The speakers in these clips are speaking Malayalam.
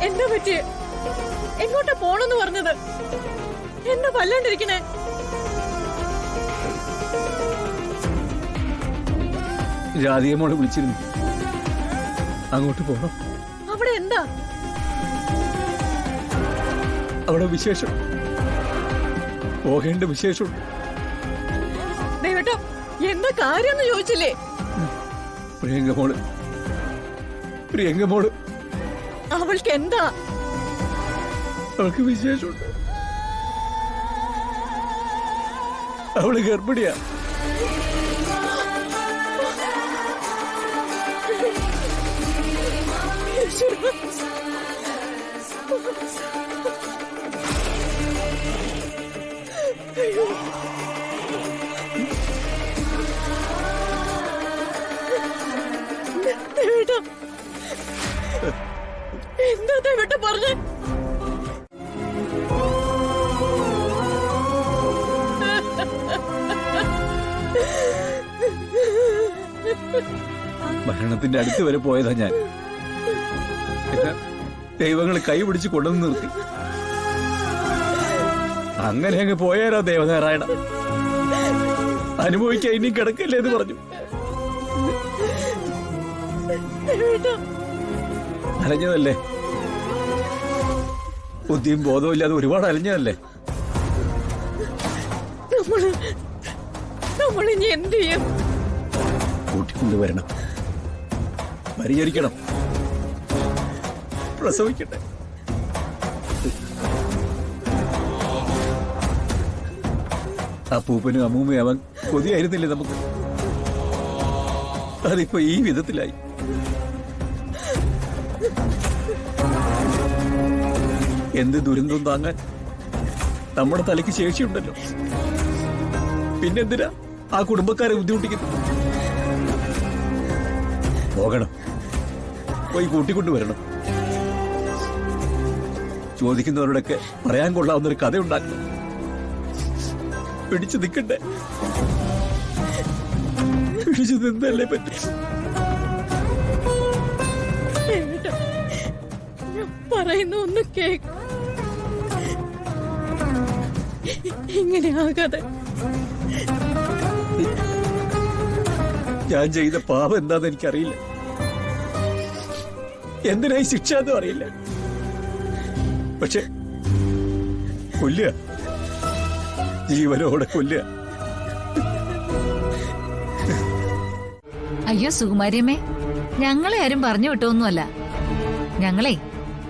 എന്താ പറ്റി? എങ്ങോട്ടാ പോണെന്ന് പറഞ്ഞത്? എന്താ വല്ലാണ്ടിരിക്കണേ? രാധിക മോളെ വിളിച്ചിരുന്നു, അങ്ങോട്ട് പോണം. അവിടെ എന്താ? അവിടെ വിശേഷം, പോകേണ്ട വിശേഷമുണ്ട്. ദേവേട്ടാ, എന്താ കാര്യമെന്ന് ചോദിച്ചില്ലേ? പ്രിയങ്ക മോള് അവൾക്ക് എന്താ? അവൾക്ക് വിശേഷമുണ്ട്. അവള് ഗർഭിണിയാ. എന്താ ദേവേട്ട പറഞ്ഞേ? മരണത്തിന്റെ അടുത്ത് വരെ പോയതാ ഞാൻ. ദൈവങ്ങള് കൈ പിടിച്ച് കൊണ്ടുവന്ന് നിർത്തി. അങ്ങനെ അങ്ങ് പോയാരോ ദേവനാരായണ. അനുഭവിക്കാൻ ഇനി കിടക്കില്ലേ എന്ന് പറഞ്ഞു. അലഞ്ഞതല്ലേ, ബുദ്ധിയും ബോധവും ഇല്ലാതെ ഒരുപാട് അലഞ്ഞതല്ലേ. നമ്മളിനി എന്ത് ചെയ്യും? കൂട്ടിക്കൊണ്ടുവരണം, പരിചരിക്കണം, പ്രസവിക്കട്ടെ. അപ്പൂപ്പനും അമ്മൂമ്മയും അവൻ കൊതിയായിരുന്നില്ലേ നമുക്ക്? അതിപ്പോ ഈ വിധത്തിലായി. എന്ത് ദുരന്തം താങ്ങാൻ നമ്മുടെ തലയ്ക്ക് ശേഷിയുണ്ടല്ലോ. പിന്നെന്തിനാ ആ കുടുംബക്കാരെ ബുദ്ധിമുട്ടിക്കുന്നു? പോകണം, പോയി കൂട്ടിക്കൊണ്ടുവരണം. ചോദിക്കുന്നവരോടൊക്കെ പറയാൻ കൊള്ളാവുന്നൊരു കഥ ഉണ്ടാക്കണം. പിടിച്ചു നിൽക്കണ്ടേ? പിടിച്ചു നിന്നല്ലേ പറ്റി. പറയുന്ന ഒന്ന് കേക്ക്. ഇങ്ങനെ ആകാതെ. ഞാൻ ചെയ്ത പാപം എന്താന്ന് എനിക്കറിയില്ല. എന്തിനായി ശിക്ഷ എന്നും അറിയില്ല. പക്ഷെ കൊല്ലുക, ജീവനോടെ കൊല്ലുക. അയ്യോ സുകുമാരിയമ്മേ, ഞങ്ങളെ ആരും പറഞ്ഞു വിട്ടൊന്നുമല്ല. ഞങ്ങളെ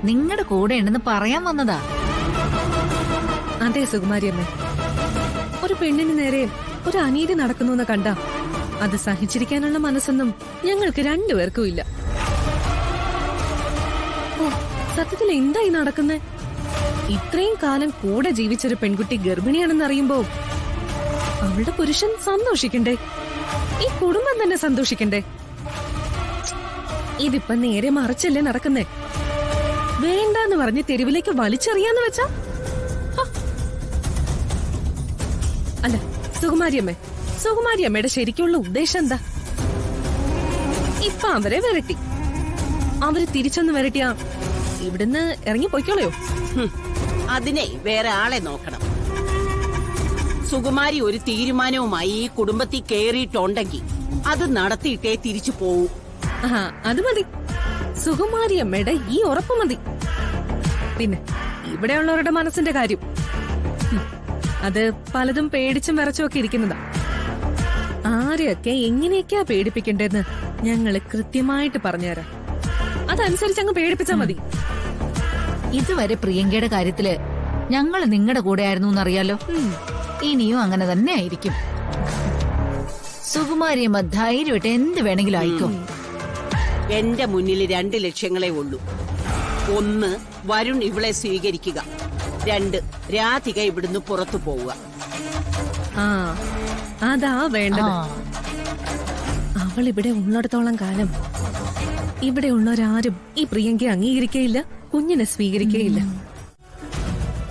നിങ്ങളുടെ കൂടെ ഉണ്ടെന്ന് പറയാൻ വന്നതാ. അതെ സുകുമാരിയമ്മേ, ഒരു പെണ്ണിന് നേരെ ഒരു അനീതി നടക്കുന്നു കണ്ട അത് സഹിച്ചിരിക്കാനുള്ള മനസ്സൊന്നും ഞങ്ങൾക്ക് രണ്ടുപേർക്കും ഇല്ല. ഓ, സത്യത്തിൽ എന്തായി നടക്കുന്നേ? ഇത്രയും കാലം കൂടെ ജീവിച്ചൊരു പെൺകുട്ടി ഗർഭിണിയാണെന്ന് അറിയുമ്പോ അവളുടെ പുരുഷൻ സന്തോഷിക്കണ്ടേ? ഈ കുടുംബം തന്നെ സന്തോഷിക്കണ്ടേ? ഇതിപ്പോ നേരെ മറിച്ചല്ലേ നടക്കുന്നേ? വേണ്ടാന്ന് പറഞ്ഞ് തെരുവിലേക്ക് വലിച്ചെറിയാന്ന് വെച്ചാ? അല്ല സുകുമാരിയമ്മയുടെ ശരിക്കുള്ള ഉദ്ദേശം എന്താ? ഇപ്പൊ അവരെ വരട്ടി, അവര് തിരിച്ചൊന്ന് വരട്ടിയാ ഇവിടുന്ന് ഇറങ്ങി പോയിക്കോളയോ? അതിനെ വേറെ ആളെ നോക്കണം. സുകുമാരി ഒരു തീരുമാനവുമായി ഈ കുടുംബത്തിൽ കേറിയിട്ടുണ്ടെങ്കിൽ അത് നടത്തിയിട്ടേ തിരിച്ചു പോവൂ. അത് മതി. സുകുമാരിയമ്മയുടെ ഈ ഉറപ്പ് മതി. പിന്നെ ഇവിടെയുള്ളവരുടെ മനസ്സിന്റെ കാര്യം, അത് പലതും പേടിച്ചും വിറച്ചും ഒക്കെ ഇരിക്കുന്നതാ. ആരെയൊക്കെ എങ്ങനെയൊക്കെയാ പേടിപ്പിക്കണ്ടേന്ന് ഞങ്ങള് കൃത്യമായിട്ട് പറഞ്ഞുതരാം. അതനുസരിച്ച് അങ്ങ് പേടിപ്പിച്ചാ മതി. ഇതുവരെ പ്രിയങ്കയുടെ കാര്യത്തില് ഞങ്ങൾ നിങ്ങളുടെ കൂടെ ആയിരുന്നു എന്നറിയാലോ. ഇനിയും അങ്ങനെ തന്നെ ആയിരിക്കും. സുകുമാരിയമ്മ ധൈര്യമായിട്ട് എന്ത് വേണമെങ്കിലും ആയിക്കും. എന്റെ മുന്നിൽ 2 ലക്ഷ്യങ്ങളെ ഉള്ളൂ. 1, വരുൺ ഇവളെ സ്വീകരിക്കുക. 2, രാധിക ഇവിടുന്ന് പുറത്തു പോവുക. അതാ വേണ്ടത്. അവൾ ഇവിടെ ഉള്ളിടത്തോളം കാലം ഇവിടെ ഉള്ളവരാരും ഈ പ്രിയങ്കയെ അംഗീകരിക്കയില്ല, കുഞ്ഞിനെ സ്വീകരിക്കയില്ല.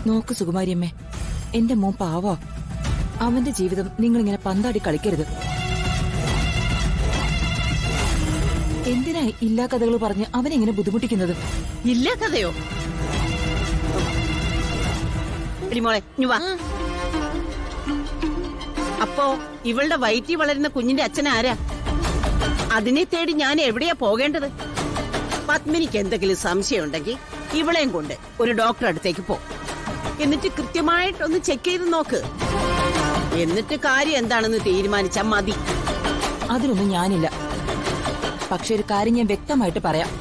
നോക്ക് സുകുമാരിയമ്മേ, എന്റെ മോൻ പാവാ. അവന്റെ ജീവിതം നിങ്ങളിങ്ങനെ പന്താടി കളിക്കരുത്. എന്തിനാ ഇല്ലാ കഥകൾ പറഞ്ഞ് അവനെങ്ങനെ ബുദ്ധിമുട്ടിക്കുന്നത്? ഇല്ല കഥയോ? എടി മോളെ ഇഞ്ഞു വാ. അപ്പോ ഇവളുടെ വയറ്റിൽ വളരുന്ന കുഞ്ഞിന്റെ അച്ഛൻ ആരാ? അതിനെ തേടി ഞാൻ എവിടെയാ പോകേണ്ടത്? പത്മിനിക്ക് എന്തെങ്കിലും സംശയം ഉണ്ടെങ്കിൽ ഇവളെയും കൊണ്ട് ഒരു ഡോക്ടർ അടുത്തേക്ക് പോ. എന്നിട്ട് കൃത്യമായിട്ടൊന്ന് ചെക്ക് ചെയ്ത് നോക്ക്. എന്നിട്ട് കാര്യം എന്താണെന്ന് തീരുമാനിച്ചാ മതി. അതിനൊന്നും ഞാനില്ല. പക്ഷെ ഒരു കാര്യം ഞാൻ വ്യക്തമായിട്ട് പറയാം.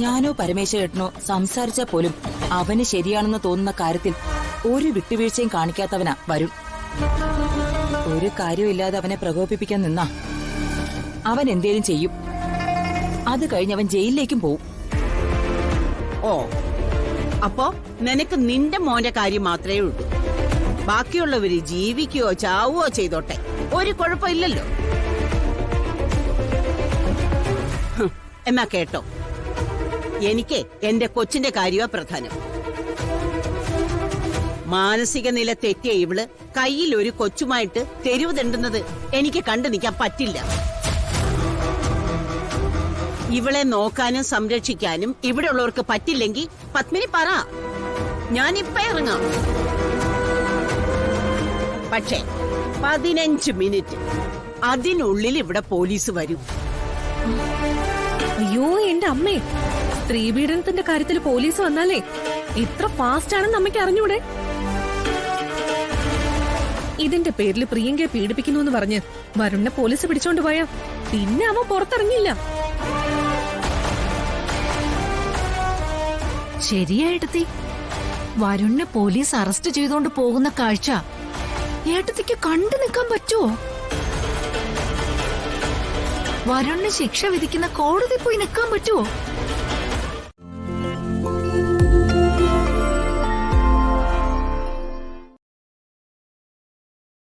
ഞാനോ പരമേശ്വരേട്ടനോ സംസാരിച്ചാൽ പോലും അവന് ശരിയാണെന്ന് തോന്നുന്ന കാര്യത്തിൽ ഒരു വിട്ടുവീഴ്ചയും കാണിക്കാത്തവനാ വരുൺ. ഒരു കാര്യമില്ലാതെ അവനെ പ്രകോപിപ്പിക്കാൻ നിന്നാ അവൻ എന്തേലും ചെയ്യും. അത് കഴിഞ്ഞ് അവൻ ജയിലിലേക്കും പോവും. ഓ, അപ്പോ നിനക്ക് നിന്റെ മോന്റെ കാര്യം മാത്രമേ ഉള്ളൂ. ബാക്കിയുള്ളവര് ജീവിക്കുകയോ ചാവുകയോ ചെയ്തോട്ടെ, ഒരു കുഴപ്പമില്ലല്ലോ. എന്നാ കേട്ടോ, എനിക്ക് എന്റെ കൊച്ചിന്റെ കാര്യമാ പ്രധാനം. മാനസിക നില തെറ്റിയ ഇവള് കയ്യിൽ ഒരു കൊച്ചുമായിട്ട് തെരുവ് തെണ്ടുന്നത് എനിക്ക് കണ്ടു നിൽക്കാൻ പറ്റില്ല. ഇവളെ നോക്കാനും സംരക്ഷിക്കാനും ഇവിടെ ഉള്ളവർക്ക് പറ്റില്ലെങ്കിൽ പത്മിനി പറ, ഞാനിപ്പ ഇറങ്ങാം. പക്ഷേ 15 മിനിറ്റ് അതിനുള്ളിൽ ഇവിടെ പോലീസ് വരും. അയ്യോ എന്റെ അമ്മേ, സ്ത്രീപീഡനത്തിന്റെ കാര്യത്തിൽ പോലീസ് വന്നാലേ ഇത്ര ഫാസ്റ്റ് ആണെന്ന് അമ്മയ്ക്ക് അറിഞ്ഞൂടെ? ഇതിന്റെ പേരിൽ പ്രിയങ്കയെ പീഡിപ്പിക്കുന്നു എന്ന് പറഞ്ഞ് വരുണിനെ പോലീസ് പിടിച്ചോണ്ട് പോയാ പിന്നെ അവൻ പുറത്തിറങ്ങില്ല. ശരിയായിട്ടത്തി, വരുണിനെ പോലീസ് അറസ്റ്റ് ചെയ്തോണ്ട് പോകുന്ന കാഴ്ച ഏട്ടത്തിക്ക് കണ്ടു നിൽക്കാൻ പറ്റുമോ? വരുണിന് ശിക്ഷ വിധിക്കുന്ന കോടതി പോയി നിൽക്കാൻ പറ്റുമോ?